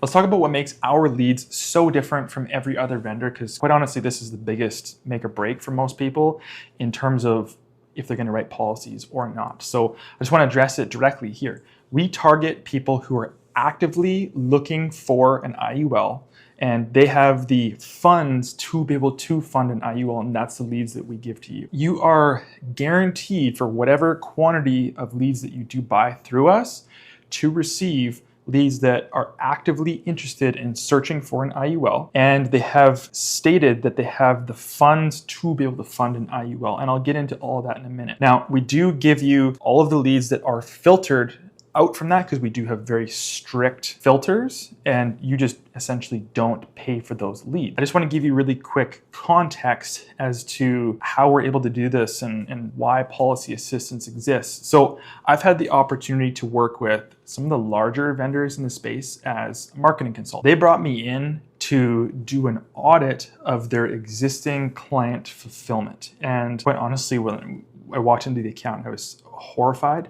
Let's talk about what makes our leads so different from every other vendor, because quite honestly, this is the biggest make or break for most people in terms of if they're going to write policies or not. So I just want to address it directly here. We target people who are actively looking for an IUL, and they have the funds to be able to fund an IUL, and that's the leads that we give to you. You are guaranteed for whatever quantity of leads that you do buy through us to receive leads that are actively interested in searching for an IUL, and they have stated that they have the funds to be able to fund an IUL. And I'll get into all of that in a minute. Now, we do give you all of the leads that are filtered out from that because we do have very strict filters, and you just essentially don't pay for those leads. I just want to give you really quick context as to how we're able to do this and why policy assistance exists. So I've had the opportunity to work with some of the larger vendors in the space as a marketing consultant. They brought me in to do an audit of their existing client fulfillment. And quite honestly, when I walked into the account, I was horrified.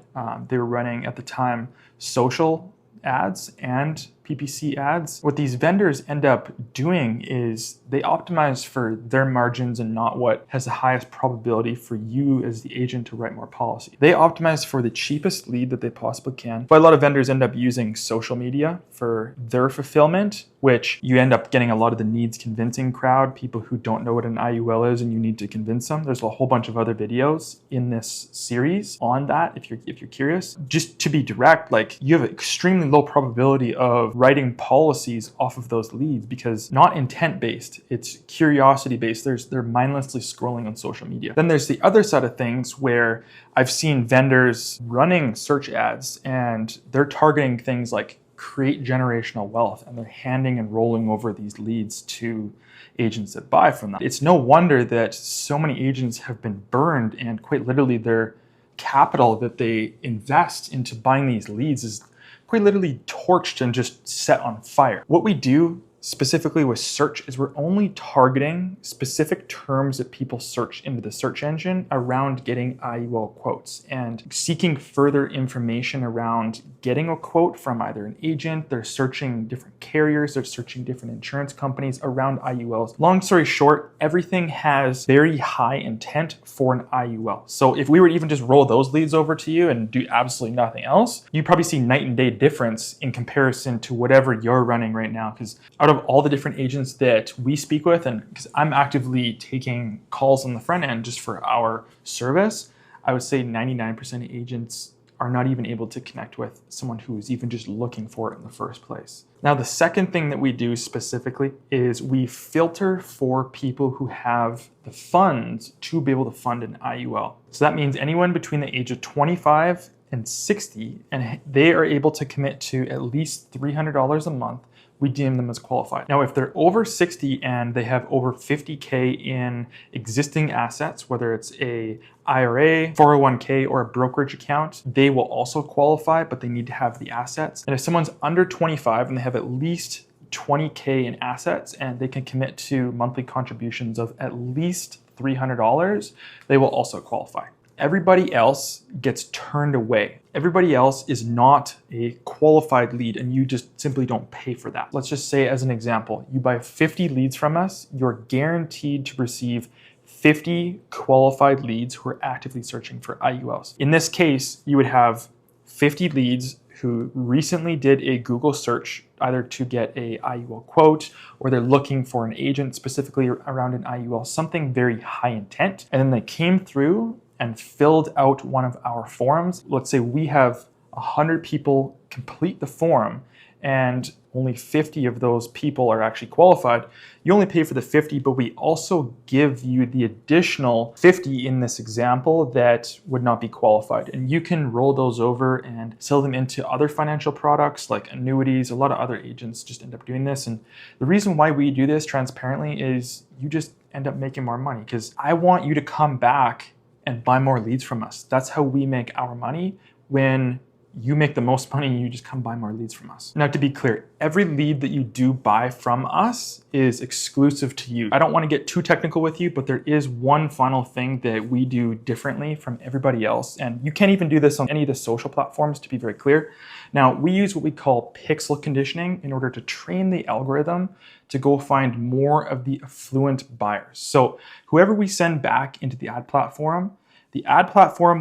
They were running at the time social ads and PPC ads. What these vendors end up doing is they optimize for their margins and not what has the highest probability for you as the agent to write more policy. They optimize for the cheapest lead that they possibly can. But a lot of vendors end up using social media for their fulfillment, which you end up getting a lot of the needs convincing crowd, people who don't know what an IUL is and you need to convince them. There's a whole bunch of other videos in this series on that if you're curious. Just to be direct, like you have an extremely low probability of writing policies off of those leads because not intent-based, it's curiosity-based. They're mindlessly scrolling on social media. Then there's the other side of things where I've seen vendors running search ads and they're targeting things like create generational wealth, and they're handing and rolling over these leads to agents that buy from them. It's no wonder that so many agents have been burned, and quite literally their capital that they invest into buying these leads is quite literally torched and just set on fire. What we do specifically with search is we're only targeting specific terms that people search into the search engine around getting IUL quotes and seeking further information around getting a quote from either an agent. They're searching different carriers, they're searching different insurance companies around IULs. Long story short, everything has very high intent for an IUL. So if we were to even just roll those leads over to you and do absolutely nothing else, you'd probably see night and day difference in comparison to whatever you're running right now. Because out of all the different agents that we speak with, and because I'm actively taking calls on the front end just for our service, I would say 99% of agents are not even able to connect with someone who is even just looking for it in the first place. Now, the second thing that we do specifically is we filter for people who have the funds to be able to fund an IUL. So that means anyone between the age of 25 and 60, and they are able to commit to at least $300 a month, we deem them as qualified. Now, if they're over 60 and they have over 50K in existing assets, whether it's a IRA, 401k, or a brokerage account, they will also qualify, but they need to have the assets. And if someone's under 25 and they have at least 20K in assets and they can commit to monthly contributions of at least $300, they will also qualify. Everybody else gets turned away. Everybody else is not a qualified lead, and you just simply don't pay for that. Let's just say, as an example, you buy 50 leads from us, you're guaranteed to receive 50 qualified leads who are actively searching for IULs. In this case, you would have 50 leads who recently did a Google search either to get a IUL quote, or they're looking for an agent specifically around an IUL, something very high intent. And then they came through and filled out one of our forms. Let's say we have 100 people complete the form and only 50 of those people are actually qualified. You only pay for the 50, but we also give you the additional 50 in this example that would not be qualified. And you can roll those over and sell them into other financial products like annuities. A lot of other agents just end up doing this. And the reason why we do this transparently is you just end up making more money, because I want you to come back and buy more leads from us. That's how we make our money. When you make the most money and you just come buy more leads from us. Now, to be clear, every lead that you do buy from us is exclusive to you. I don't want to get too technical with you, but there is one final thing that we do differently from everybody else. And you can't even do this on any of the social platforms, to be very clear. Now, we use what we call pixel conditioning in order to train the algorithm to go find more of the affluent buyers. So whoever we send back into the ad platform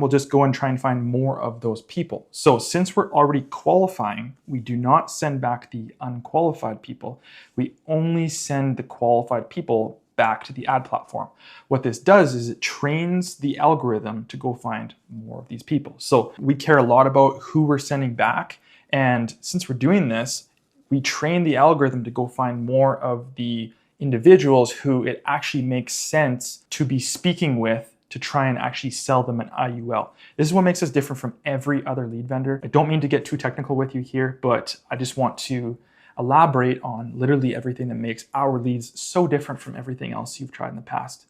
will just go and try and find more of those people. So since we're already qualifying, we do not send back the unqualified people. We only send the qualified people back to the ad platform. What this does is it trains the algorithm to go find more of these people. So we care a lot about who we're sending back. And since we're doing this, we train the algorithm to go find more of the individuals who it actually makes sense to be speaking with to try and actually sell them an IUL. This is what makes us different from every other lead vendor. I don't mean to get too technical with you here, but I just want to elaborate on literally everything that makes our leads so different from everything else you've tried in the past.